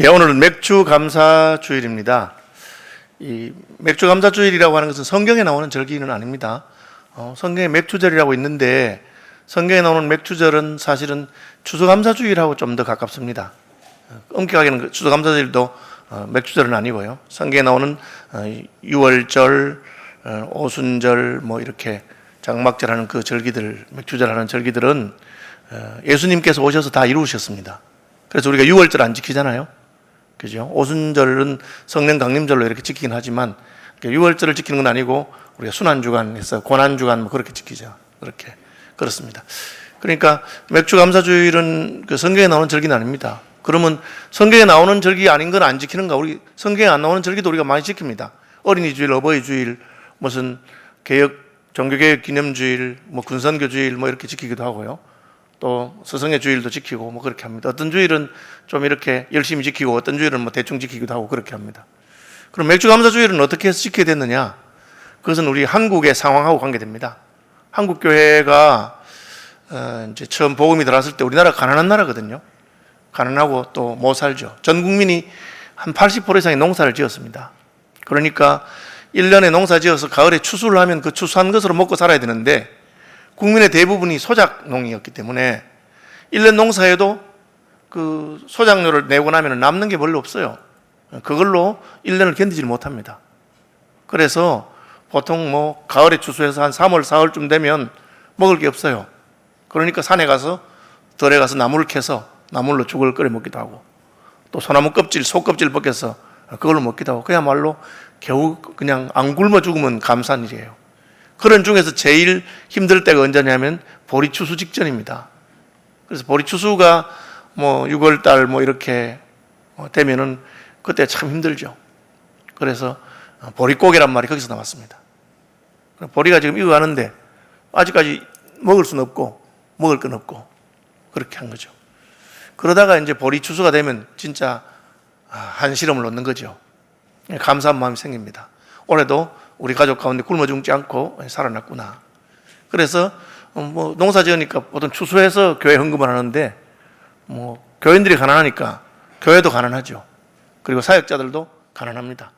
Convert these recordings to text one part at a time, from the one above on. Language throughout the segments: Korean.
예, 오늘은 맥주 감사 주일입니다. 이 맥주 감사 주일이라고 하는 것은 성경에 나오는 절기는 아닙니다. 성경에 맥주절이라고 있는데 성경에 나오는 맥주절은 사실은 추수감사주일하고 좀 더 가깝습니다. 엄격하게는 추수감사절도 맥주절은 아니고요. 성경에 나오는 유월절, 오순절, 뭐 이렇게 장막절하는 그 절기들, 맥주절하는 절기들은 예수님께서 오셔서 다 이루셨습니다. 그래서 우리가 유월절 안 지키잖아요. 그죠? 오순절은 성령 강림절로 이렇게 지키긴 하지만 유월절을 지키는 건 아니고 우리가 순환주간에서 고난주간 뭐 그렇게 지키죠. 그렇게 그렇습니다. 그러니까 맥주 감사주일은 그 성경에 나오는 절기는 아닙니다. 그러면 성경에 나오는 절기 아닌 건 안 지키는가? 우리 성경에 안 나오는 절기도 우리가 많이 지킵니다. 어린이주일, 어버이주일, 무슨 종교개혁 기념주일, 뭐 군선교주일 뭐 이렇게 지키기도 하고요. 또 스승의 주일도 지키고 뭐 그렇게 합니다. 어떤 주일은 좀 이렇게 열심히 지키고 어떤 주일은 뭐 대충 지키기도 하고 그렇게 합니다. 그럼 맥주감사주일은 어떻게 해서 지켜야 됐느냐? 그것은 우리 한국의 상황하고 관계됩니다. 한국 교회가 이제 처음 복음이 들어왔을 때 우리나라가 가난한 나라거든요. 가난하고 또 못 살죠. 전 국민이 한 80% 이상의 농사를 지었습니다. 그러니까 1년에 농사 지어서 가을에 추수를 하면 그 추수한 것으로 먹고 살아야 되는데 국민의 대부분이 소작농이었기 때문에 1년 농사에도 그 소작료를 내고 나면 남는 게 별로 없어요. 그걸로 1년을 견디질 못합니다. 그래서 보통 뭐 가을에 추수해서 한 3월, 4월쯤 되면 먹을 게 없어요. 그러니까 산에 가서 들에 가서 나무를 캐서 나물로 죽을 끓여 먹기도 하고 또 소나무 껍질, 속껍질 벗겨서 그걸로 먹기도 하고 그야말로 겨우 그냥 안 굶어 죽으면 감사한 일이에요. 그런 중에서 제일 힘들 때가 언제냐면 보리추수 직전입니다. 그래서 보리추수가 뭐 6월달 뭐 이렇게 되면은 그때 참 힘들죠. 그래서 보릿고개란 말이 거기서 나왔습니다. 보리가 지금 익어가는데 아직까지 먹을 수는 없고 먹을 건 없고 그렇게 한 거죠. 그러다가 이제 보리추수가 되면 진짜 한시름을 놓는 거죠. 감사한 마음이 생깁니다. 올해도 우리 가족 가운데 굶어 죽지 않고 살아났구나. 그래서 뭐 농사 지으니까 보통 추수해서 교회 헌금을 하는데 뭐 교인들이 가난하니까 교회도 가난하죠. 그리고 사역자들도 가난합니다.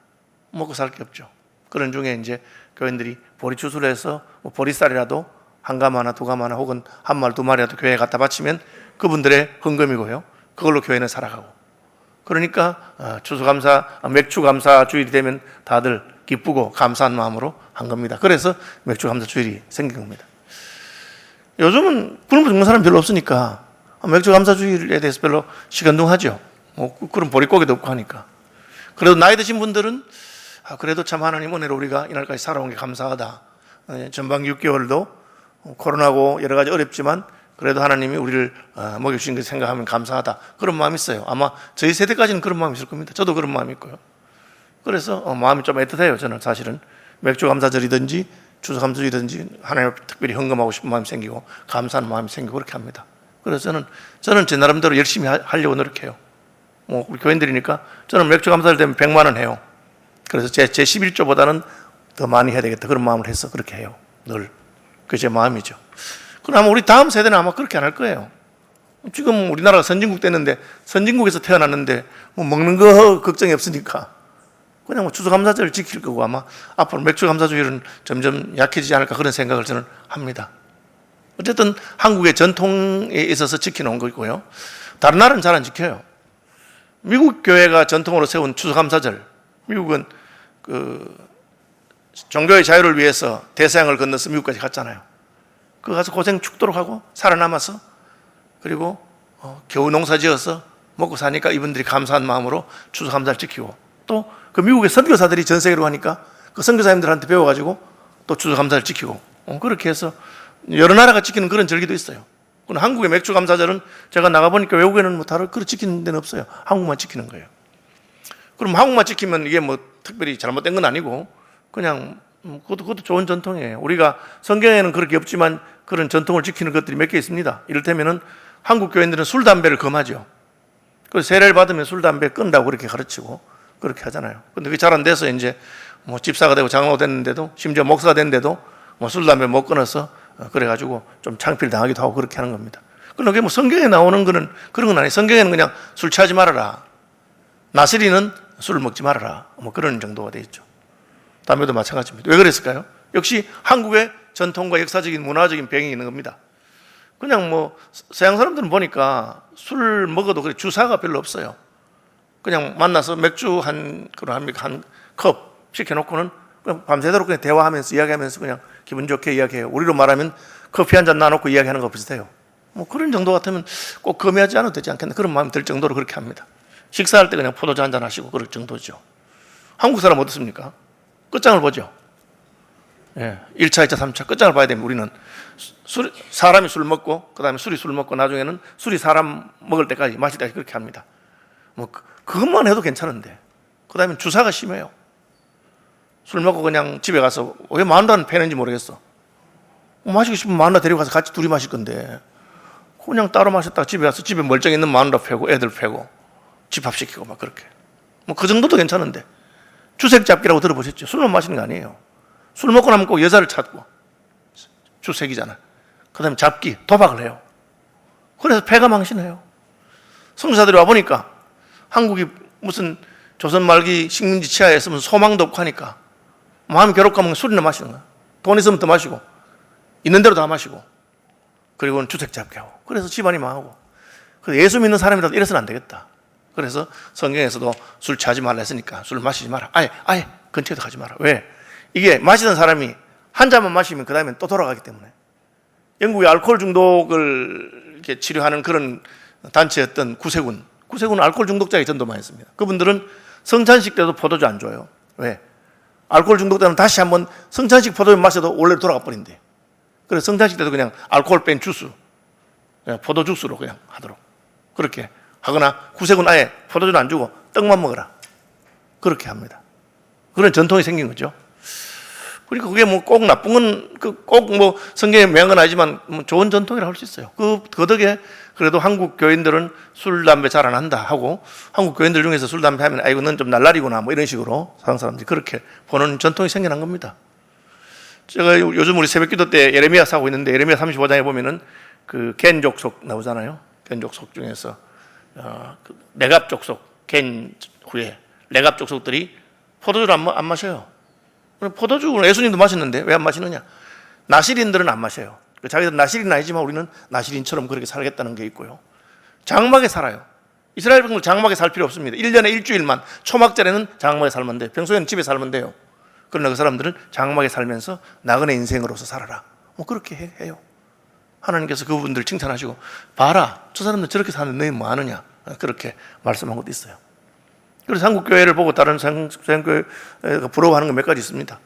먹고 살 게 없죠. 그런 중에 이제 교인들이 보리 추수를 해서 뭐 보리쌀이라도 한 가마 하나, 두 가마 하나 혹은 한 마리, 두 마리라도 교회에 갖다 바치면 그분들의 헌금이고요. 그걸로 교회는 살아가고. 그러니까 맥주감사 주일이 되면 다들 기쁘고 감사한 마음으로 한 겁니다. 그래서 맥주감사 주일이 생긴 겁니다. 요즘은 굶어 죽는 사람 별로 없으니까 맥주감사 주일에 대해서 별로 시큰둥하죠. 뭐 그런 보릿고개도 없고 하니까. 그래도 나이 드신 분들은 그래도 참 하나님 은혜로 우리가 이날까지 살아온 게 감사하다. 전반기 6개월도 코로나고 여러 가지 어렵지만 그래도 하나님이 우리를 먹여주신 것을 생각하면 감사하다. 그런 마음이 있어요. 아마 저희 세대까지는 그런 마음이 있을 겁니다. 저도 그런 마음이 있고요. 그래서 마음이 좀 애틋해요. 저는 사실은 맥주감사절이든지 추수감사절이든지 하나님 특별히 헌금하고 싶은 마음이 생기고 감사하는 마음이 생기고 그렇게 합니다. 그래서 저는 제 나름대로 열심히 하려고 노력해요. 뭐 우리 교인들이니까 저는 맥주감사절 되면 100만 원 해요. 그래서 제 11조보다는 더 많이 해야 되겠다. 그런 마음을 해서 그렇게 해요. 늘. 그게 제 마음이죠. 그럼 아마 우리 다음 세대는 아마 그렇게 안 할 거예요. 지금 우리나라가 선진국 됐는데 선진국에서 태어났는데 뭐 먹는 거 걱정이 없으니까 그냥 뭐 추수감사절을 지킬 거고 아마 앞으로 맥주감사주일은 점점 약해지지 않을까 그런 생각을 저는 합니다. 어쨌든 한국의 전통에 있어서 지켜놓은 거고요. 다른 나라는 잘 안 지켜요. 미국 교회가 전통으로 세운 추수감사절, 미국은 그 종교의 자유를 위해서 대서양을 건너서 미국까지 갔잖아요. 그 가서 고생 죽도록 하고 살아남아서 그리고 겨우 농사 지어서 먹고 사니까 이분들이 감사한 마음으로 추수감사를 지키고 또 그 미국의 선교사들이 전 세계로 가니까 그 선교사님들한테 배워가지고 또 추수감사를 지키고 그렇게 해서 여러 나라가 지키는 그런 절기도 있어요. 그럼 한국의 맥주감사절은 제가 나가보니까 외국에는 뭐 다른 그렇게 지키는 데는 없어요. 한국만 지키는 거예요. 그럼 한국만 지키면 이게 뭐 특별히 잘못된 건 아니고 그냥 그것도 좋은 전통이에요. 우리가 성경에는 그렇게 없지만 그런 전통을 지키는 것들이 몇 개 있습니다. 이를테면은 한국 교인들은 술, 담배를 금하죠. 그래서 세례를 받으면 술, 담배 끈다고 그렇게 가르치고 그렇게 하잖아요. 근데 그게 잘 안 돼서 이제 뭐 집사가 되고 장로가 됐는데도 심지어 목사가 됐는데도 뭐 술, 담배 못 끊어서 그래가지고 좀 창피를 당하기도 하고 그렇게 하는 겁니다. 그런데 뭐 성경에 나오는 거는 그런 건 아니에요. 성경에는 그냥 술 취하지 말아라. 나시린은 술을 먹지 말아라. 뭐 그런 정도가 돼 있죠. 담배도 마찬가지입니다. 왜 그랬을까요? 역시 한국의 전통과 역사적인 문화적인 배경이 있는 겁니다. 그냥 뭐 서양 사람들은 보니까 술 먹어도 그래 주사가 별로 없어요. 그냥 만나서 맥주 한 컵 시켜놓고는 그냥 밤새도록 그냥 대화하면서 이야기하면서 그냥 기분 좋게 이야기해요. 우리로 말하면 커피 한 잔 놔놓고 이야기하는 거 비슷해요. 뭐 그런 정도 같으면 꼭 금해하지 않아도 되지 않겠나 그런 마음이 들 정도로 그렇게 합니다. 식사할 때 그냥 포도주 한 잔 하시고 그럴 정도죠. 한국 사람 어떻습니까? 끝장을 보죠. 예, 1차, 2차, 3차 끝장을 봐야 됩니다. 우리는 사람이 술 먹고 그 다음에 술이 술 먹고 나중에는 술이 사람 먹을 때까지 마실 때까지 그렇게 합니다. 뭐 그것만 해도 괜찮은데 그 다음에 주사가 심해요. 술 먹고 그냥 집에 가서 왜 마누라는 패는지 모르겠어. 마시고 싶으면 마누라 데리고 가서 같이 둘이 마실 건데 그냥 따로 마셨다가 집에 가서 집에 멀쩡히 있는 마누라 패고 애들 패고 집합시키고 막 그렇게 뭐 그 정도도 괜찮은데 주색잡기라고 들어보셨죠? 술만 마시는 거 아니에요. 술 먹고 나면 꼭 여자를 찾고 주색이잖아. 그 다음에 잡기, 도박을 해요. 그래서 패가 망신해요. 선교사들이 와보니까 한국이 무슨 조선 말기 식민지 치하에서 무슨 소망도 없고 하니까 마음이 괴롭고 술이나 마시는 거야. 돈 있으면 더 마시고 있는 대로 다 마시고 그리고는 주색 잡게 하고 그래서 집안이 망하고 그래서 예수 믿는 사람이라도 이래서는 안 되겠다. 그래서 성경에서도 술 취하지 말라 했으니까 술 마시지 마라. 아예 근처에도 가지 마라. 왜? 이게 마시던 사람이 한 잔만 마시면 그 다음엔 또 돌아가기 때문에. 영국의 알코올 중독을 이렇게 치료하는 그런 단체였던 구세군은 알코올 중독자에게 전도만 했습니다. 그분들은 성찬식 때도 포도주 안 줘요. 왜? 알코올 중독자는 다시 한번 성찬식 포도주 마셔도 원래로 돌아가 버린대. 그래서 성찬식 때도 그냥 알코올 뺀 주스, 그냥 포도 주스로 그냥 하도록 그렇게 하거나 구세군 아예 포도주는 안 주고 떡만 먹어라. 그렇게 합니다. 그런 전통이 생긴 거죠. 그러니까 그게 뭐 꼭 나쁜 건 꼭 뭐 성경에 명은 아니지만 뭐 좋은 전통이라고 할 수 있어요. 그 덕에 그래도 한국 교인들은 술, 담배 잘 안 한다 하고 한국 교인들 중에서 술, 담배 하면 아이고 넌 좀 날라리구나 뭐 이런 식으로 서양 사람들이 그렇게 보는 전통이 생겨난 겁니다. 제가 요즘 우리 새벽기도 때 예레미야 사고 있는데 예레미야 35장에 보면은 그 겐 족속 나오잖아요. 겐 족속 중에서 레갑 족속 겐 후에 레갑 족속들이 포도주를 안 마셔요. 포도주는 예수님도 마셨는데 왜 안 마시느냐? 나시린들은 안 마셔요. 자기들은 나시린은 아니지만 우리는 나시린처럼 그렇게 살겠다는 게 있고요. 장막에 살아요. 이스라엘 백성들 장막에 살 필요 없습니다. 1년에 일주일만 초막절에는 장막에 살면 돼요. 평소에는 집에 살면 돼요. 그러나 그 사람들은 장막에 살면서 나그네 인생으로서 살아라. 뭐 그렇게 해요. 하나님께서 그분들 칭찬하시고 봐라 저 사람들 저렇게 사는데 너희 뭐 아느냐 그렇게 말씀한 것도 있어요. 그래서 한국 교회를 보고 다른 서양 교회가 부러워하는 건 몇 가지 있습니다.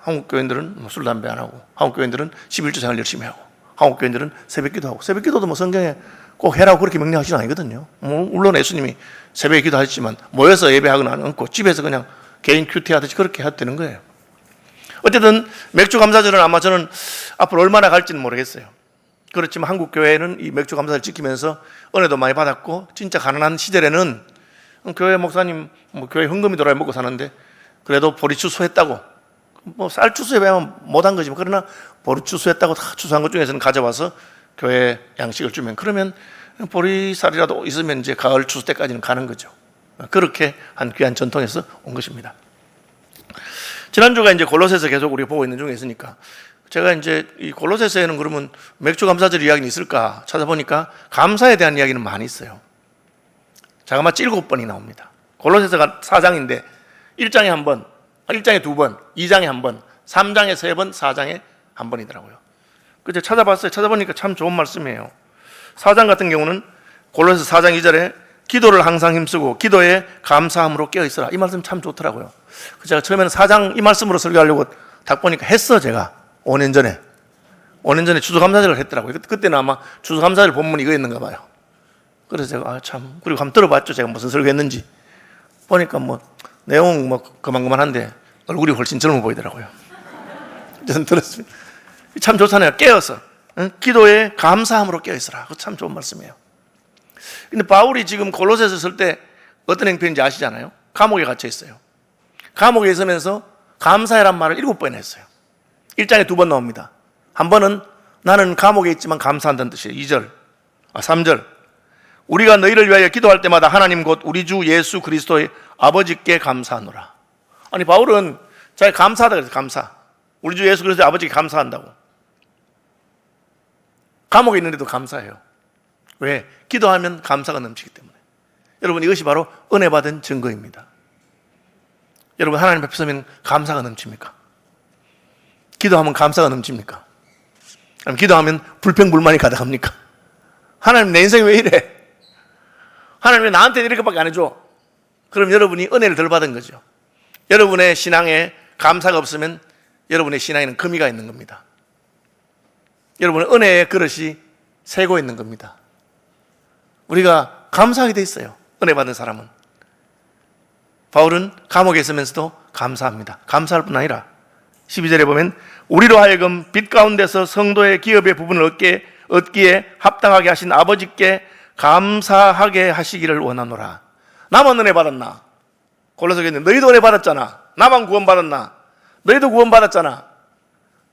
한국 교인들은 술, 담배 안 하고 한국 교인들은 11조 생활 열심히 하고 한국 교인들은 새벽기도 하고 새벽기도도 뭐 성경에 꼭 해라고 그렇게 명령하시는 아니거든요. 뭐 물론 예수님이 새벽에 기도하셨지만 모여서 예배하거나 않고 집에서 그냥 개인 큐티 하듯이 그렇게 해도 되는 거예요. 어쨌든 맥주 감사절은 아마 저는 앞으로 얼마나 갈지는 모르겠어요. 그렇지만 한국 교회는 이 맥주 감사를 지키면서 은혜도 많이 받았고 진짜 가난한 시절에는 교회 목사님 뭐 교회 헌금이 들어야 먹고 사는데 그래도 보리 추수했다고 뭐 쌀 추수에 비하면 못한 거지만 그러나 보리 추수했다고 다 추수한 것 중에서는 가져와서 교회 양식을 주면 그러면 보리쌀이라도 있으면 이제 가을 추수 때까지는 가는 거죠. 그렇게 한 귀한 전통에서 온 것입니다. 지난주가 이제 골로새서 계속 우리가 보고 있는 중에 있으니까 제가 이제 이 골로새서에는 그러면 맥주 감사절 이야기는 있을까 찾아보니까 감사에 대한 이야기는 많이 있어요. 자그마치 7번이 나옵니다. 골로새서가 4장인데 1장에 한 번, 1장에 2번, 2장에 한 번, 3장에 3번, 4장에 한 번이더라고요. 그래서 찾아봤어요. 찾아보니까 참 좋은 말씀이에요. 4장 같은 경우는 골로새서 4장 2절에 기도를 항상 힘쓰고 기도에 감사함으로 깨어있어라. 이 말씀 참 좋더라고요. 제가 처음에는 4장 이 말씀으로 설교하려고 딱 보니까 했어 제가 5년 전에 추수감사절을 했더라고요. 그때는 아마 추수감사절 본문이 이거였는가 봐요. 그래서 제가 참 그리고 한번 들어봤죠. 제가 무슨 설교했는지 보니까 뭐 내용 뭐 그만한데 얼굴이 훨씬 젊어 보이더라고요. 저는 들었습니다. 참 좋잖아요. 깨어서 기도에 감사함으로 깨어있어라. 그거 참 좋은 말씀이에요. 근데 바울이 지금 골로새서 쓸 때 어떤 행편인지 아시잖아요. 감옥에 갇혀 있어요. 감옥에 있으면서 감사해란 말을 7번 했어요. 1장에 2번 나옵니다. 한 번은 나는 감옥에 있지만 감사한다는 뜻이에요. 3절 우리가 너희를 위하여 기도할 때마다 하나님 곧 우리 주 예수 그리스도의 아버지께 감사하노라. 아니, 바울은 자기 감사하다 그랬어요. 감사. 우리 주 예수 그리스도의 아버지께 감사한다고. 감옥에 있는데도 감사해요. 왜? 기도하면 감사가 넘치기 때문에. 여러분, 이것이 바로 은혜 받은 증거입니다. 여러분, 하나님 앞에 서면 감사가 넘칩니까? 기도하면 감사가 넘칩니까? 아니면 기도하면 불평불만이 가득합니까? 하나님, 내 인생이 왜 이래? 하나님 왜 나한테 이렇게밖에 안 해줘? 그럼 여러분이 은혜를 덜 받은 거죠. 여러분의 신앙에 감사가 없으면 여러분의 신앙에는 금이가 있는 겁니다. 여러분의 은혜의 그릇이 새고 있는 겁니다. 우리가 감사하게 돼 있어요. 은혜 받은 사람은. 바울은 감옥에 있으면서도 감사합니다. 감사할 뿐 아니라 12절에 보면 우리로 하여금 빛 가운데서 성도의 기업의 부분을 얻기에 합당하게 하신 아버지께 감사하게 하시기를 원하노라. 나만 은혜 받았나? 골로새서 너희도 은혜 받았잖아. 나만 구원 받았나? 너희도 구원 받았잖아.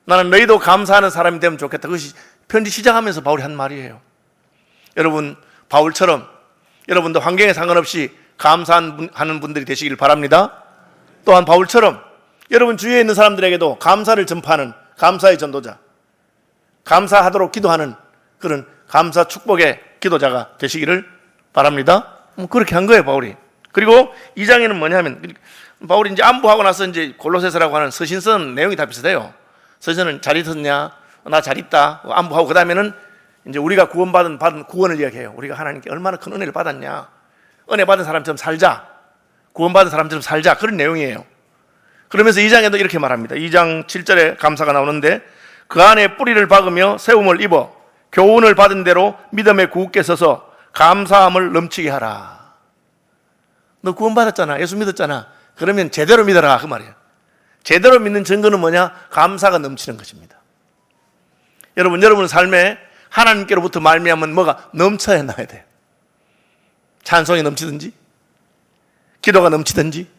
나는 너희도 감사하는 사람이 되면 좋겠다. 그것이 편지 시작하면서 바울이 한 말이에요. 여러분, 바울처럼 여러분도 환경에 상관없이 감사하는 분들이 되시길 바랍니다. 또한 바울처럼 여러분 주위에 있는 사람들에게도 감사를 전파하는 감사의 전도자, 감사하도록 기도하는 그런 감사 축복의 기도자가 되시기를 바랍니다. 그렇게 한 거예요, 바울이. 그리고 2장에는 뭐냐면, 바울이 이제 안부하고 나서 이제 골로새서라고 하는 서신 쓰는 내용이 다 비슷해요. 서신은 잘 있었냐? 나 잘 있다. 안부하고 그 다음에는 이제 우리가 받은 구원을 이야기해요. 우리가 하나님께 얼마나 큰 은혜를 받았냐. 은혜 받은 사람처럼 살자. 구원받은 사람처럼 살자. 그런 내용이에요. 그러면서 2장에도 이렇게 말합니다. 2장 7절에 감사가 나오는데 그 안에 뿌리를 박으며 세움을 입어 교훈을 받은 대로 믿음에 굳게 서서 감사함을 넘치게 하라. 너 구원받았잖아. 예수 믿었잖아. 그러면 제대로 믿어라. 그 말이에요. 제대로 믿는 증거는 뭐냐? 감사가 넘치는 것입니다. 여러분 삶에 하나님께로부터 말미암은 뭐가 넘쳐야 나야 돼요. 찬송이 넘치든지 기도가 넘치든지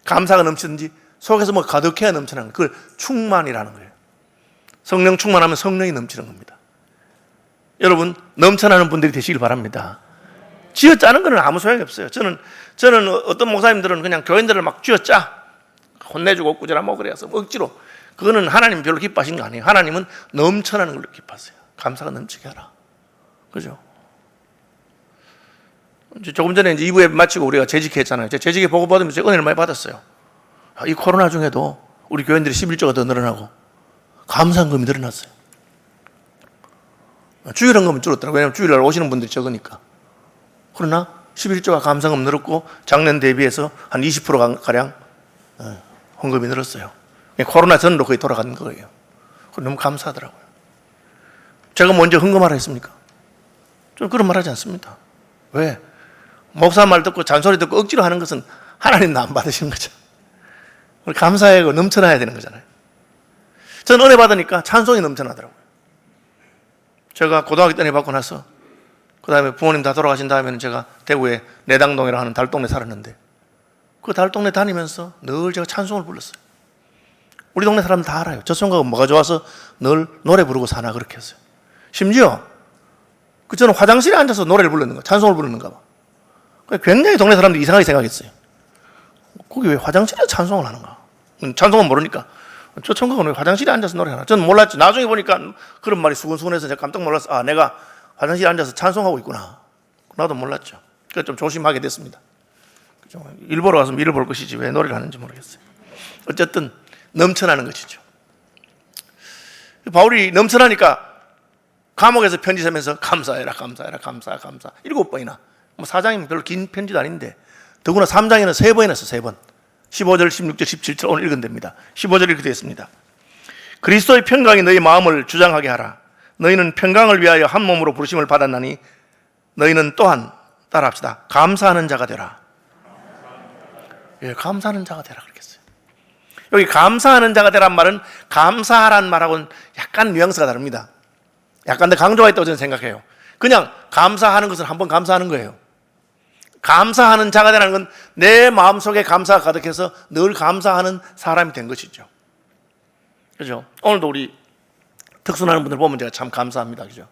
감사가 넘치든지 속에서 뭐 가득해야 넘치는 거예요. 그걸 충만이라는 거예요. 성령 충만하면 성령이 넘치는 겁니다. 여러분, 넘쳐나는 분들이 되시길 바랍니다. 쥐어짜는 거는 아무 소용이 없어요. 저는 어떤 목사님들은 그냥 교인들을 막 쥐어짜 혼내주고 꾸지라고 그래서 억지로, 그거는 하나님 별로 기뻐하신 거 아니에요. 하나님은 넘쳐나는 걸로 기뻐하세요. 감사가 넘치게 하라. 그죠? 조금 전에 이제 2부에 마치고 우리가 재직했잖아요. 재직에 보고 받으면서 은혜를 많이 받았어요. 이 코로나 중에도 우리 교인들이 11조가 더 늘어나고 감사한금이 늘어났어요. 주일헌금은 줄었더라고요. 왜냐하면 주일날 오시는 분들이 적으니까. 그러나 11조가 감사금 늘었고 작년 대비해서 한 20%가량 헌금이 늘었어요. 코로나 전으로 거의 돌아간 거예요. 너무 감사하더라고요. 제가 먼저 헌금하라 했습니까? 저는 그런 말 하지 않습니다. 왜? 목사 말 듣고 잔소리 듣고 억지로 하는 것은 하나님도 안 받으시는 거죠. 우리 감사하고 넘쳐나야 되는 거잖아요. 저는 은혜 받으니까 찬송이 넘쳐나더라고요. 제가 고등학교 때 은혜 받고 나서 그 다음에 부모님 다 돌아가신 다음에는 제가 대구에 내당동이라고 하는 달동네 살았는데 그 달동네 다니면서 늘 제가 찬송을 불렀어요. 우리 동네 사람들 다 알아요. 저 성가가 뭐가 좋아서 늘 노래 부르고 사나 그렇게 했어요. 심지어 저는 화장실에 앉아서 노래를 부르는 거, 찬송을 부르는가 봐. 굉장히 동네 사람들이 이상하게 생각했어요. 거기 왜 화장실에서 찬송을 하는가? 찬송은 모르니까 저 청각은 왜 화장실에 앉아서 노래하나? 저는 몰랐죠. 나중에 보니까 그런 말이 수근수근해서 제가 깜짝 놀랐어. 아, 내가 화장실에 앉아서 찬송하고 있구나. 나도 몰랐죠. 그래서 좀 조심하게 됐습니다. 일보러 가서 미를 볼 것이지 왜 노래를 하는지 모르겠어요. 어쨌든 넘쳐나는 것이죠. 바울이 넘쳐나니까 감옥에서 편지 쓰면서 감사해라, 감사해라, 감사. 7번이나. 뭐 4장이면 별로 긴 편지도 아닌데 더구나 3장에는 3번이나 써, 3번. 15절, 16절, 17절 오늘 읽으면 됩니다. 15절 이렇게 되어 있습니다. 그리스도의 평강이 너희 마음을 주장하게 하라. 너희는 평강을 위하여 한 몸으로 부르심을 받았나니 너희는 또한 따라합시다. 감사하는 자가 되라. 예, 감사하는 자가 되라 그렇게 했어요. 여기 감사하는 자가 되란 말은 감사하라는 말하고는 약간 뉘앙스가 다릅니다. 약간 더 강조가 있다고 저는 생각해요. 그냥 감사하는 것은 한번 감사하는 거예요. 감사하는 자가 되라는 건 내 마음속에 감사가 가득해서 늘 감사하는 사람이 된 것이죠. 그죠? 오늘도 우리 특순하는 분들 보면 제가 참 감사합니다. 그죠?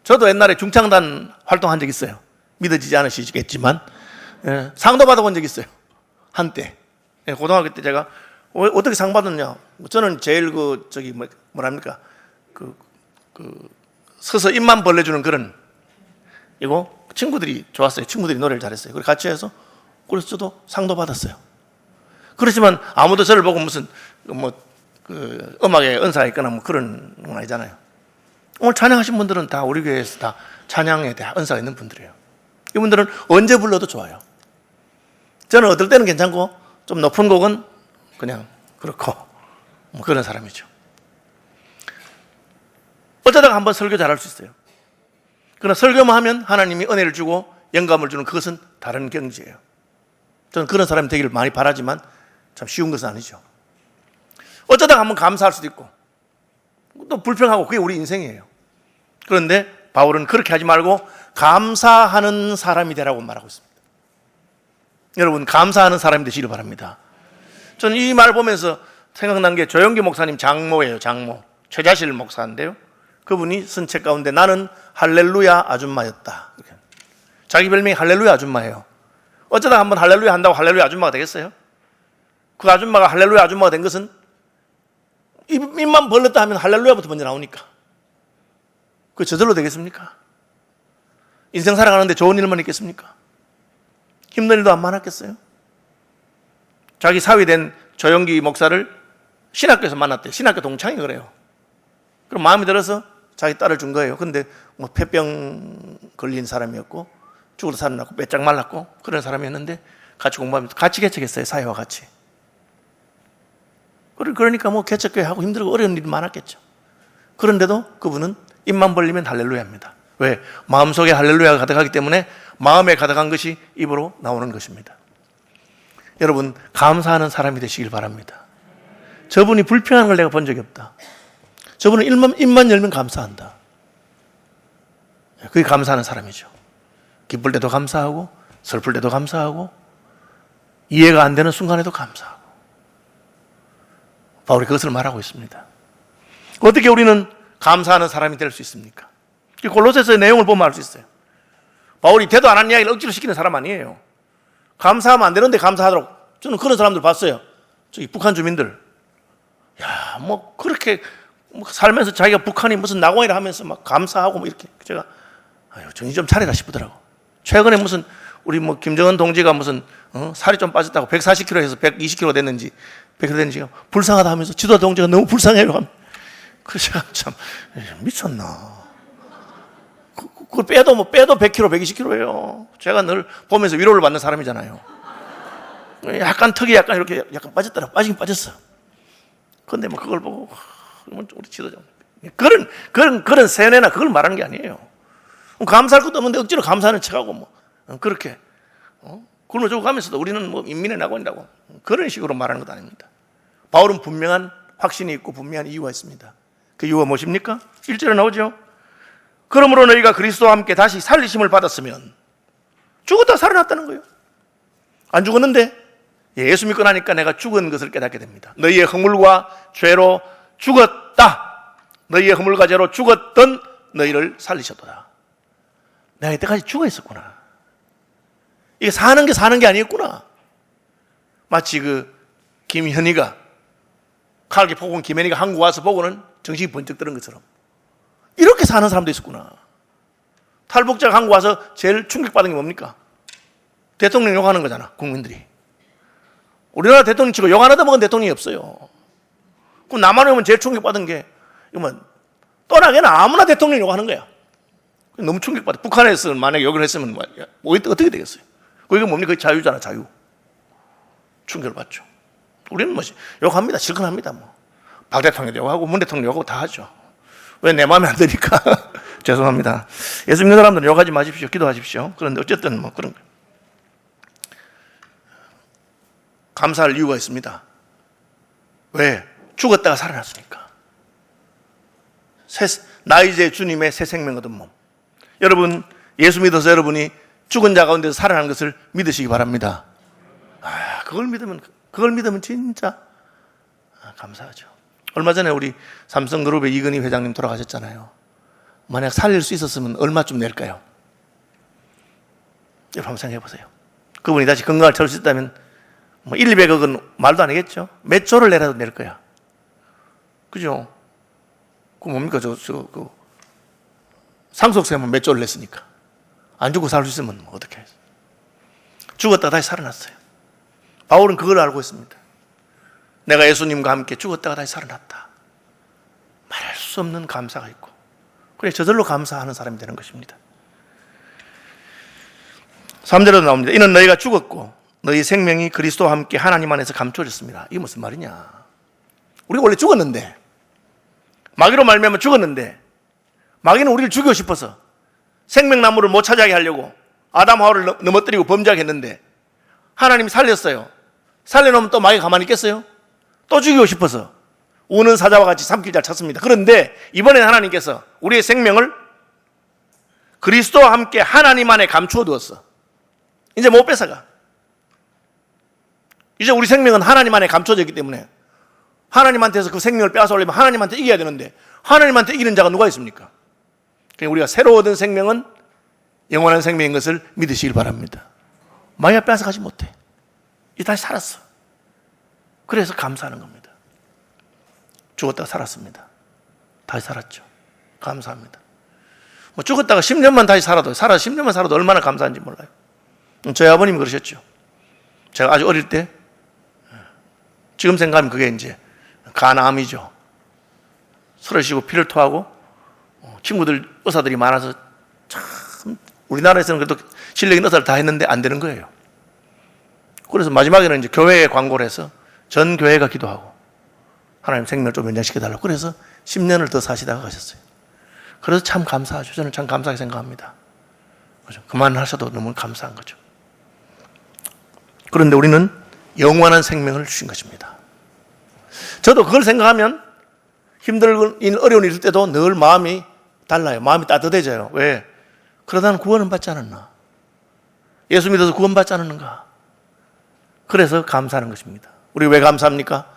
저도 옛날에 중창단 활동한 적 있어요. 믿어지지 않으시겠지만 상도 받아본 적 있어요. 한때 고등학교 때 제가 어떻게 상 받았냐? 저는 제일 뭐랍니까? 서서 입만 벌려주는 그런 이거 친구들이 좋았어요. 친구들이 노래를 잘했어요. 그래서 같이 해서 그래서 저도 상도 받았어요. 그렇지만 아무도 저를 보고 무슨 음악에 은사가 있거나 뭐 그런 건 아니잖아요. 오늘 찬양하신 분들은 다 우리 교회에서 다 찬양에 대한 은사가 있는 분들이에요. 이분들은 언제 불러도 좋아요. 저는 어떨 때는 괜찮고 좀 높은 곡은 그냥 그렇고 뭐 그런 사람이죠. 어쩌다가 한번 설교 잘할 수 있어요. 그러나 설교만 하면 하나님이 은혜를 주고 영감을 주는 그것은 다른 경지예요. 저는 그런 사람이 되기를 많이 바라지만 참 쉬운 것은 아니죠. 어쩌다가 한번 감사할 수도 있고 또 불평하고 그게 우리 인생이에요. 그런데 바울은 그렇게 하지 말고 감사하는 사람이 되라고 말하고 있습니다. 여러분 감사하는 사람이 되시길 바랍니다. 저는 이 말 보면서 생각난 게 조영기 목사님 장모예요. 장모 최자실 목사인데요. 그분이 쓴 책 가운데 나는 할렐루야 아줌마였다. 자기 별명이 할렐루야 아줌마예요. 어쩌다 한번 할렐루야 한다고 할렐루야 아줌마가 되겠어요? 그 아줌마가 할렐루야 아줌마가 된 것은 입만 벌렸다 하면 할렐루야부터 먼저 나오니까 그 저절로 되겠습니까? 인생 살아가는데 좋은 일만 있겠습니까? 힘든 일도 안 많았겠어요? 자기 사위된 조영기 목사를 신학교에서 만났대요. 신학교 동창이 그래요. 그럼 마음에 들어서 자기 딸을 준 거예요. 근데 뭐 폐병 걸린 사람이었고 죽어도 살아났고 빼짝 말랐고 그런 사람이었는데 같이 공부하면서 같이 개척했어요. 사회와 같이. 그러니까 뭐 개척교회 하고 힘들고 어려운 일이 많았겠죠. 그런데도 그분은 입만 벌리면 할렐루야입니다. 왜? 마음속에 할렐루야가 가득하기 때문에 마음에 가득한 것이 입으로 나오는 것입니다. 여러분 감사하는 사람이 되시길 바랍니다. 저분이 불평하는 걸 내가 본 적이 없다. 저분은 입만 열면 감사한다. 그게 감사하는 사람이죠. 기쁠 때도 감사하고 슬플 때도 감사하고 이해가 안 되는 순간에도 감사하고 바울이 그것을 말하고 있습니다. 어떻게 우리는 감사하는 사람이 될 수 있습니까? 골로새서의 내용을 보면 알 수 있어요. 바울이 되도 안 하는 이야기를 억지로 시키는 사람 아니에요. 감사하면 안 되는데 감사하도록. 저는 그런 사람들 봤어요. 저기 북한 주민들. 야, 뭐 그렇게 살면서 자기가 북한이 무슨 낙원이라 하면서 막 감사하고 뭐 이렇게 제가 정신 좀 차리라 싶더라고. 최근에 무슨 우리 뭐 김정은 동지가 무슨 살이 좀 빠졌다고 140kg에서 120kg 됐는지 100kg 됐는지 불쌍하다 하면서 지도자 동지가 너무 불쌍해요. 그래서 제가 참 미쳤나. 그걸 빼도 100kg, 120kg예요. 제가 늘 보면서 위로를 받는 사람이잖아요. 약간 턱이 약간 이렇게 약간 빠졌더라. 빠지긴 빠졌어. 근데 뭐 그걸 보고 우리 지도자 그런 세뇌나 그걸 말하는 게 아니에요. 감사할 것도 없는데 억지로 감사하는 척하고 뭐 그렇게 굶어주고 가면서도 우리는 뭐 인민의 낙원이라고 그런 식으로 말하는 것도 아닙니다. 바울은 분명한 확신이 있고 분명한 이유가 있습니다. 그 이유가 무엇입니까? 1절에 나오죠. 그러므로 너희가 그리스도와 함께 다시 살리심을 받았으면 죽었다 살아났다는 거예요. 안 죽었는데 예수 믿고 나니까 내가 죽은 것을 깨닫게 됩니다. 너희의 허물과 죄로 죽었다. 너희의 허물과 죄로 죽었던 너희를 살리셨도다. 내가 이때까지 죽어 있었구나. 이게 사는 게 아니었구나. 마치 그 김현희가 칼기 폭군 김현희가 한국 와서 보고는 정신이 번쩍 드는 것처럼 이렇게 사는 사람도 있었구나. 탈북자가 한국 와서 제일 충격받은 게 뭡니까? 대통령 욕하는 거잖아, 국민들이. 우리나라 대통령 치고 욕 안 하다 먹은 대통령이 없어요. 그럼 남한에 오면 제일 충격받은 게 이건 떠나게는 아무나 대통령 욕하는 거야. 너무 충격받아. 북한에서 만약에 욕을 했으면 뭐 어떻게 되겠어요? 그게 뭡니까? 그게 자유잖아, 자유. 충격을 받죠. 우리는 뭐 욕합니다. 실컷 합니다. 뭐. 박 대통령 욕하고 문 대통령 욕하고 다 하죠. 왜 내 마음에 안 드니까? 죄송합니다. 예수 믿는 사람들은 욕하지 마십시오. 기도하십시오. 그런데 어쨌든 뭐 그런 거예요. 감사할 이유가 있습니다. 왜? 죽었다가 살아났으니까. 나 이제 주님의 새 생명 얻은 몸. 여러분 예수 믿어서 여러분이 죽은 자 가운데서 살아난 것을 믿으시기 바랍니다. 그걸 믿으면 진짜 감사하죠. 얼마 전에 우리 삼성그룹의 이건희 회장님 돌아가셨잖아요. 만약 살릴 수 있었으면 얼마쯤 낼까요? 여러분 한번 생각해 보세요. 그분이 다시 건강을 찾을 수 있다면 뭐 1, 200억은 말도 안 하겠죠. 몇 조를 내라도 낼 거야. 그죠? 그 뭡니까? 그 상속세만 몇 조를 냈으니까. 안 죽고 살 수 있으면 어떻게 해요? 죽었다가 다시 살아났어요. 바울은 그걸 알고 있습니다. 내가 예수님과 함께 죽었다가 다시 살아났다. 말할 수 없는 감사가 있고, 그래 저절로 감사하는 사람이 되는 것입니다. 3절에도 나옵니다. 이는 너희가 죽었고 너희 생명이 그리스도와 함께 하나님 안에서 감추어졌습니다. 이게 무슨 말이냐? 우리가 원래 죽었는데, 마귀로 말미암아 죽었는데, 마귀는 우리를 죽이고 싶어서 생명나무를 못 찾아게 하려고 아담 하와를 넘어뜨리고 범죄하게 했는데, 하나님이 살렸어요. 살려놓으면 또 마귀가 가만히 있겠어요? 또 죽이고 싶어서 우는 사자와 같이 삼킬 잘 찾습니다. 그런데 이번에는 하나님께서 우리의 생명을 그리스도와 함께 하나님 안에 감추어 두었어. 이제 못 뺏어가. 이제 우리 생명은 하나님 안에 감춰져 있기 때문에 하나님한테서 그 생명을 빼앗아오려면 하나님한테 이겨야 되는데, 하나님한테 이기는 자가 누가 있습니까? 그러니까 우리가 새로 얻은 생명은 영원한 생명인 것을 믿으시길 바랍니다. 마귀가 빼앗아가지 못해. 이제 다시 살았어. 그래서 감사하는 겁니다. 죽었다가 살았습니다. 다시 살았죠. 감사합니다. 뭐 죽었다가 10년만 다시 살아도 10년만 살아도 얼마나 감사한지 몰라요. 저희 아버님이 그러셨죠. 제가 아주 어릴 때, 지금 생각하면 그게 이제 간암이죠. 술을 쉬고 피를 토하고 친구들 의사들이 많아서 참 우리나라에서는 그래도 실력 있는 의사를 다 했는데 안 되는 거예요. 그래서 마지막에는 이제 교회에 광고를 해서 전 교회가 기도하고 하나님 생명을 좀 연장시켜달라고, 그래서 10년을 더 사시다가 가셨어요. 그래서 참 감사하죠. 저는 참 감사하게 생각합니다. 그죠? 그만하셔도 너무 감사한 거죠. 그런데 우리는 영원한 생명을 주신 것입니다. 저도 그걸 생각하면 힘들고 어려운 일 있을 때도 늘 마음이 달라요. 마음이 따뜻해져요. 왜? 그러다 난 구원은 받지 않았나? 예수 믿어서 구원받지 않았는가? 그래서 감사하는 것입니다. 우리 왜 감사합니까?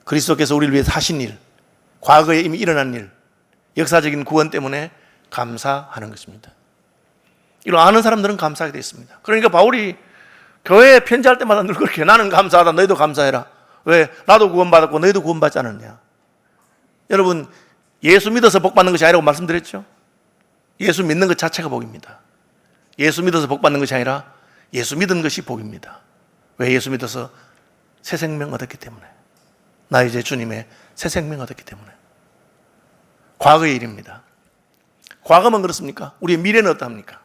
그리스도께서 우리를 위해서 하신 일, 과거에 이미 일어난 일, 역사적인 구원 때문에 감사하는 것입니다. 이걸 아는 사람들은 감사하게 되어 있습니다. 그러니까 바울이 교회에 편지할 때마다 늘 그렇게, 나는 감사하다, 너희도 감사해라. 왜? 나도 구원받았고 너희도 구원받지 않았냐? 여러분, 예수 믿어서 복 받는 것이 아니라고 말씀드렸죠? 예수 믿는 것 자체가 복입니다. 예수 믿어서 복 받는 것이 아니라 예수 믿은 것이 복입니다. 왜? 예수 믿어서 새 생명 얻었기 때문에. 나 이제 주님의 새 생명 얻었기 때문에. 과거의 일입니다. 과거만 그렇습니까? 우리의 미래는 어떠합니까?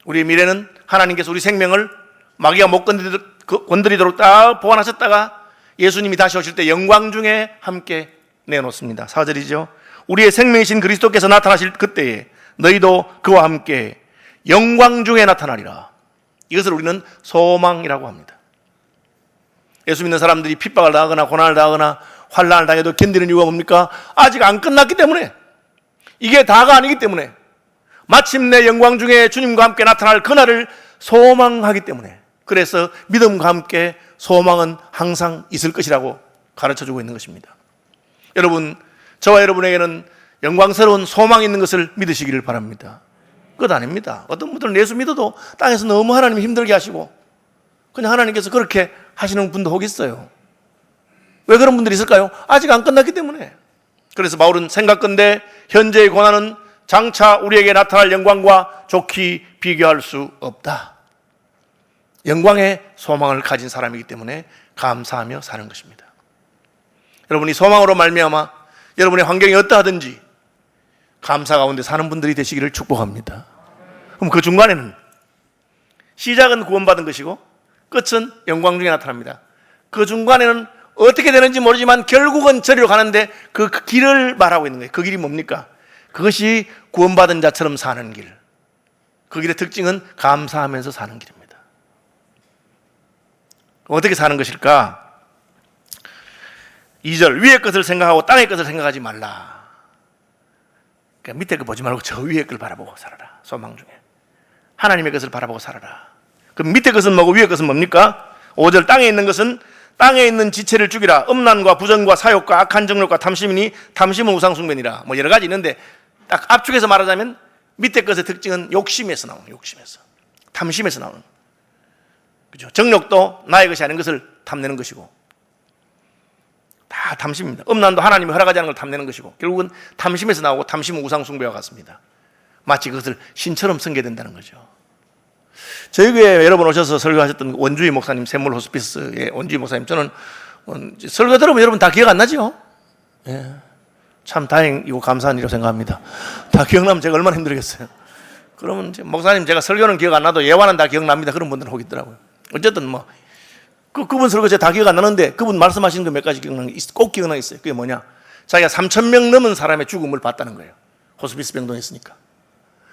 우리의 미래는 하나님께서 우리 생명을 마귀가 못 건드리도록 딱 보관하셨다가 예수님이 다시 오실 때 영광 중에 함께 내놓습니다. 4절이죠. 우리의 생명이신 그리스도께서 나타나실 그때에 너희도 그와 함께 영광 중에 나타나리라. 이것을 우리는 소망이라고 합니다. 예수 믿는 사람들이 핍박을 당하거나 고난을 당하거나 환난을 당해도 견디는 이유가 뭡니까? 아직 안 끝났기 때문에, 이게 다가 아니기 때문에, 마침내 영광 중에 주님과 함께 나타날 그날을 소망하기 때문에, 그래서 믿음과 함께 소망은 항상 있을 것이라고 가르쳐주고 있는 것입니다. 여러분, 저와 여러분에게는 영광스러운 소망이 있는 것을 믿으시기를 바랍니다. 그것 아닙니다. 어떤 분들은 예수 믿어도 땅에서 너무 하나님이 힘들게 하시고 그냥 하나님께서 그렇게 하시는 분도 혹 있어요. 왜 그런 분들이 있을까요? 아직 안 끝났기 때문에. 그래서 바울은 생각건대 현재의 고난은 장차 우리에게 나타날 영광과 좋게 비교할 수 없다. 영광의 소망을 가진 사람이기 때문에 감사하며 사는 것입니다. 여러분이 소망으로 말미암아 여러분의 환경이 어떠하든지 감사 가운데 사는 분들이 되시기를 축복합니다. 그럼 그 중간에는 시작은 구원받은 것이고 끝은 영광 중에 나타납니다. 그 중간에는 어떻게 되는지 모르지만 결국은 저리로 가는데 그 길을 말하고 있는 거예요. 그 길이 뭡니까? 그것이 구원받은 자처럼 사는 길. 그 길의 특징은 감사하면서 사는 길입니다. 어떻게 사는 것일까? 2절, 위의 것을 생각하고 땅의 것을 생각하지 말라. 그러니까 밑에 거 보지 말고 저 위의 걸 바라보고 살아라. 소망 중에 하나님의 것을 바라보고 살아라. 그럼 밑에 것은 뭐고 위의 것은 뭡니까? 5절, 땅에 있는 것은 땅에 있는 지체를 죽이라. 음란과 부정과 사욕과 악한 정욕과 탐심이니 탐심은 우상숭배니라. 뭐 여러 가지 있는데 딱 압축해서 말하자면 밑에 것의 특징은 욕심에서 나오는, 욕심에서, 탐심에서 나오는, 그죠? 정욕도 나의 것이 아닌 것을 탐내는 것이고, 다 탐심입니다. 음란도 하나님이 허락하지 않은 걸 탐내는 것이고, 결국은 탐심에서 나오고, 탐심은 우상숭배와 같습니다. 마치 그것을 신처럼 섬겨야 된다는 거죠. 저희 교회에 여러 번 오셔서 설교하셨던 원주희 목사님, 샘물 호스피스의 원주희 목사님, 저는 설교 들으면 여러분 다 기억 안 나죠? 예. 참 다행이고 감사한 일이라고 생각합니다. 다 기억나면 제가 얼마나 힘들겠어요. 그러면 목사님 제가 설교는 기억 안 나도 예화는 다 기억납니다. 그런 분들은 혹 있더라고요. 어쨌든 뭐 그분 설교 제가 다 기억 안 나는데 그분 말씀하시는 거 몇 가지 기억나는 게 꼭 기억나 있어요. 그게 뭐냐? 자기가 3,000명 넘은 사람의 죽음을 봤다는 거예요. 호스피스 병동에 있으니까.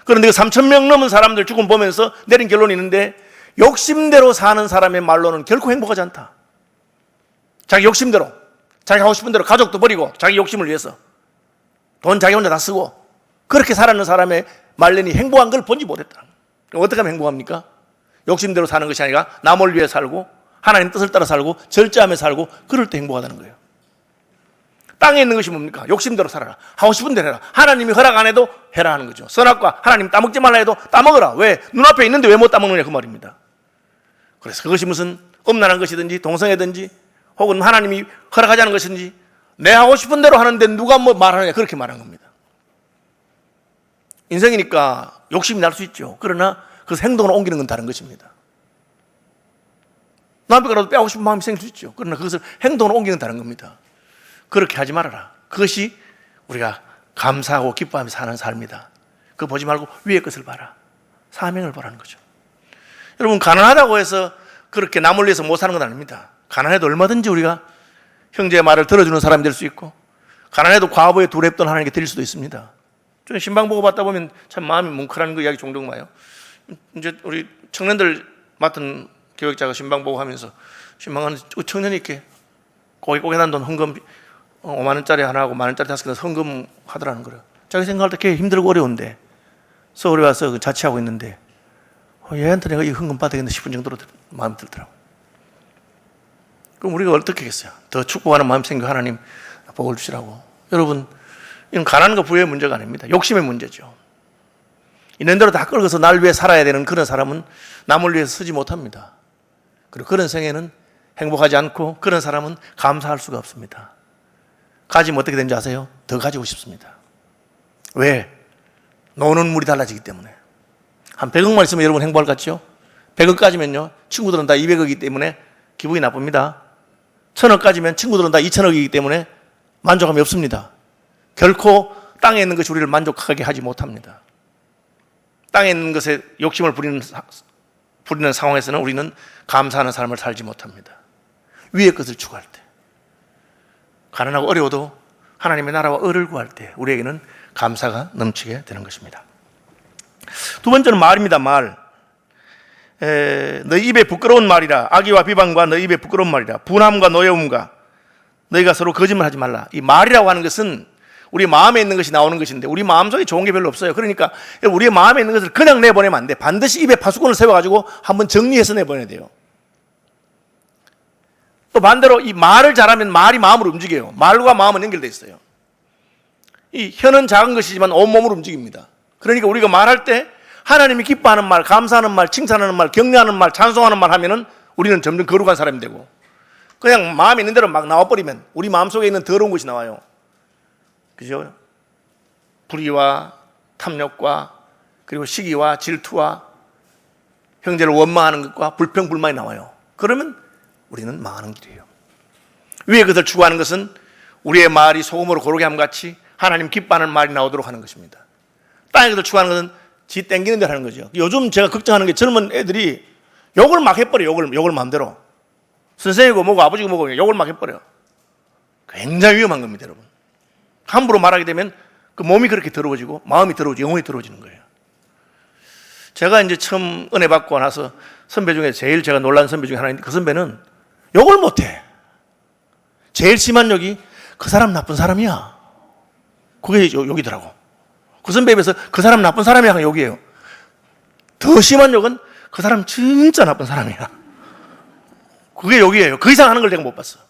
그런데 그 3,000명 넘은 사람들 죽음 보면서 내린 결론이 있는데, 욕심대로 사는 사람의 말로는 결코 행복하지 않다. 자기 욕심대로, 자기 하고 싶은 대로 가족도 버리고 자기 욕심을 위해서 돈 자기 혼자 다 쓰고 그렇게 살아가는 사람의 말년이 행복한 걸 본지 못했다. 어떻게 하면 행복합니까? 욕심대로 사는 것이 아니라 남을 위해 살고 하나님 뜻을 따라 살고 절제하며 살고, 그럴 때 행복하다는 거예요. 땅에 있는 것이 뭡니까? 욕심대로 살아라. 하고 싶은 대로 해라. 하나님이 허락 안 해도 해라 하는 거죠. 선악과 하나님 따먹지 말라 해도 따먹어라. 왜? 눈앞에 있는데 왜 못 따먹느냐 그 말입니다. 그래서 그것이 무슨 음란한 것이든지 동성애든지 혹은 하나님이 허락하지 않은 것인지 내 하고 싶은 대로 하는데 누가 뭐 말하느냐, 그렇게 말한 겁니다. 인생이니까 욕심이 날 수 있죠. 그러나 그것을 행동으로 옮기는 건 다른 것입니다. 남편이라도 빼고 싶은 마음이 생길 수 있죠. 그러나 그것을 행동으로 옮기는 건 다른 겁니다. 그렇게 하지 말아라. 그것이 우리가 감사하고 기뻐하며 사는 삶이다. 그거 보지 말고 위의 것을 봐라. 사명을 보라는 거죠. 여러분, 가난하다고 해서 그렇게 남을 위해서 못 사는 건 아닙니다. 가난해도 얼마든지 우리가 형제의 말을 들어주는 사람이 될 수 있고, 가난해도 과부의 두렵던 하나님께 드릴 수도 있습니다. 저는 신방 보고 받다 보면 참 마음이 뭉클한 그 이야기 종종 와요. 이제 우리 청년들 맡은 교육자가 신방 보고 하면서, 신방하는 청년이 이렇게 고개 난 돈 헌금 5만 원짜리 하나 하고 1만 원짜리 5개 헌금 하더라는 거예요. 자기 생각할 때 꽤 힘들고 어려운데 서울에 와서 그 자취하고 있는데 얘한테 내가 이 헌금 받아야겠네 싶은 정도로 마음이 들더라고요. 그럼 우리가 어떻게 하겠어요? 더 축복하는 마음이 생겨 하나님 복을 주시라고. 여러분, 이건 가난과 부의 문제가 아닙니다. 욕심의 문제죠. 있는 대로 다 끌어서 날 위해 살아야 되는 그런 사람은 남을 위해서 쓰지 못합니다. 그리고 그런 생애는 행복하지 않고, 그런 사람은 감사할 수가 없습니다. 가지면 어떻게 되는지 아세요? 더 가지고 싶습니다. 왜? 노는 물이 달라지기 때문에. 한 100억만 있으면 여러분 행복할 것 같죠? 100억 가지면요, 친구들은 다 200억이기 때문에 기분이 나쁩니다. 1000억 가지면 친구들은 다 2000억이기 때문에 만족감이 없습니다. 결코 땅에 있는 것이 우리를 만족하게 하지 못합니다. 땅에 있는 것에 욕심을 부리는 상황에서는 우리는 감사하는 삶을 살지 못합니다. 위의 것을 추구할 때, 가난하고 어려워도 하나님의 나라와 의를 구할 때 우리에게는 감사가 넘치게 되는 것입니다. 두 번째는 말입니다. 말. 너희 입에 부끄러운 말이라. 악의와 비방과 너희 입에 부끄러운 말이라. 분함과 노여움과 너희가 서로 거짓말하지 말라. 이 말이라고 하는 것은 우리 마음에 있는 것이 나오는 것인데, 우리 마음속에 좋은 게 별로 없어요. 그러니까 우리의 마음에 있는 것을 그냥 내보내면 안 돼. 반드시 입에 파수꾼을 세워가지고 한번 정리해서 내보내야 돼요. 또 반대로 이 말을 잘하면 말이 마음으로 움직여요. 말과 마음은 연결되어 있어요. 이 혀는 작은 것이지만 온몸으로 움직입니다. 그러니까 우리가 말할 때 하나님이 기뻐하는 말, 감사하는 말, 칭찬하는 말, 격려하는 말, 찬송하는 말 하면은 우리는 점점 거룩한 사람이 되고, 그냥 마음에 있는 대로 막 나와버리면 우리 마음속에 있는 더러운 것이 나와요. 그죠? 불의와 탐욕과 그리고 시기와 질투와 형제를 원망하는 것과 불평불만이 나와요. 그러면 우리는 망하는 길이에요. 위의 것을 추구하는 것은 우리의 말이 소금으로 고르게 함 같이 하나님 기뻐하는 말이 나오도록 하는 것입니다. 땅의 것을 추구하는 것은 지 땡기는 대로 하는 거죠. 요즘 제가 걱정하는 게 젊은 애들이 욕을 막 해버려요. 욕을 마음대로. 선생이고 뭐고 아버지고 뭐고 욕을 막 해버려요. 굉장히 위험한 겁니다, 여러분. 함부로 말하게 되면 그 몸이 그렇게 더러워지고 마음이 더러워지고 영혼이 더러워지는 거예요. 제가 이제 처음 은혜 받고 나서 선배 중에 제일 제가 놀란 선배 중에 하나인데, 그 선배는 욕을 못해. 제일 심한 욕이 그 사람 나쁜 사람이야. 그게 욕이더라고. 그 선배 입에서 그 사람 나쁜 사람이야 하는 욕이에요. 더 심한 욕은 그 사람 진짜 나쁜 사람이야. 그게 욕이에요. 그 이상 하는 걸 내가 못 봤어.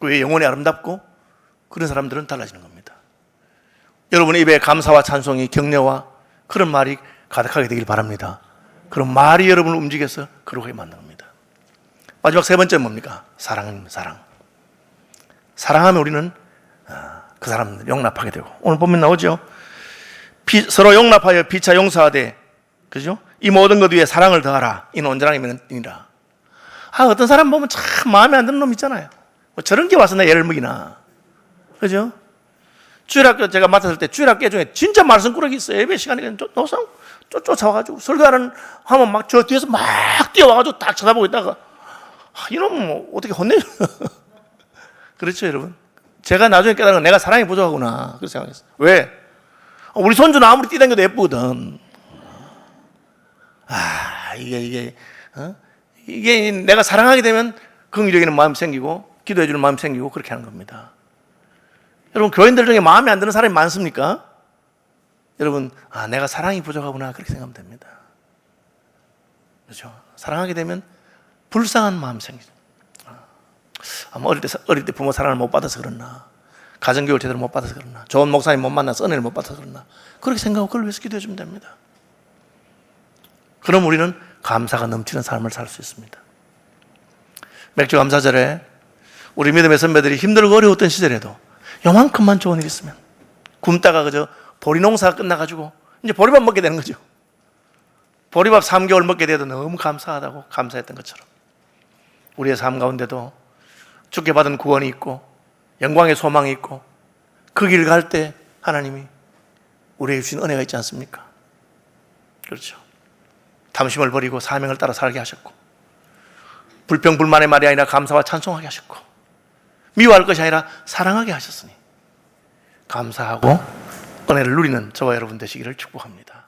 왜 영혼이 아름답고 그런 사람들은 달라지는 겁니다. 여러분의 입에 감사와 찬송이, 격려와 그런 말이 가득하게 되길 바랍니다. 그런 말이 여러분을 움직여서 그러하게 만든 겁니다. 마지막 세 번째는 뭡니까? 사랑입니다. 사랑. 사랑하면 우리는 그 사람들 용납하게 되고, 오늘 보면 나오죠. 서로 용납하여 피차 용서하되, 그죠? 이 모든 것 위에 사랑을 더하라. 이는 온전함이니라. 어떤 사람 보면 참 마음에 안 드는 놈 있잖아요. 뭐 저런 게 와서 내 애를 먹이나, 그죠? 주일학교 제가 맡았을 때 주일학교 중에 진짜 말썽꾸러기 있어요. 예배 시간에 노상 쫓아와가지고 설교하면 막 저 뒤에서 막 뛰어와가지고 딱 쳐다보고 있다가 이놈은 뭐 어떻게 혼내요? 그렇죠, 여러분. 제가 나중에 깨달은 건 내가 사랑이 부족하구나 그렇게 생각했어요. 왜? 우리 손주는 아무리 뛰다녀도 예쁘거든. 이게 내가 사랑하게 되면 긍휼히 여기는 마음이 생기고 기도해 주는 마음이 생기고 그렇게 하는 겁니다. 여러분, 교인들 중에 마음에 안 드는 사람이 많습니까? 여러분, 내가 사랑이 부족하구나 그렇게 생각하면 됩니다. 그렇죠? 사랑하게 되면 불쌍한 마음이 생기죠. 아마 어릴 때 부모 사랑을 못 받아서 그랬나, 가정교육을 제대로 못 받아서 그랬나, 좋은 목사님 못 만나서 은혜를 못 받아서 그랬나, 그렇게 생각하고 그걸 위해서 기도해 주면 됩니다. 그럼 우리는 감사가 넘치는 삶을 살 수 있습니다. 맥주 감사절에 우리 믿음의 선배들이 힘들고 어려웠던 시절에도 요만큼만 좋은 일 있으면 굶다가 그저 보리농사가 끝나가지고 이제 보리밥 먹게 되는 거죠. 보리밥 3개월 먹게 돼도 너무 감사하다고 감사했던 것처럼 우리의 삶 가운데도 주께 받은 구원이 있고 영광의 소망이 있고 그 길 갈 때 하나님이 우리에게 주신 은혜가 있지 않습니까? 그렇죠. 탐심을 버리고 사명을 따라 살게 하셨고, 불평불만의 말이 아니라 감사와 찬송하게 하셨고, 미워할 것이 아니라 사랑하게 하셨으니 감사하고 은혜를 누리는 저와 여러분 되시기를 축복합니다.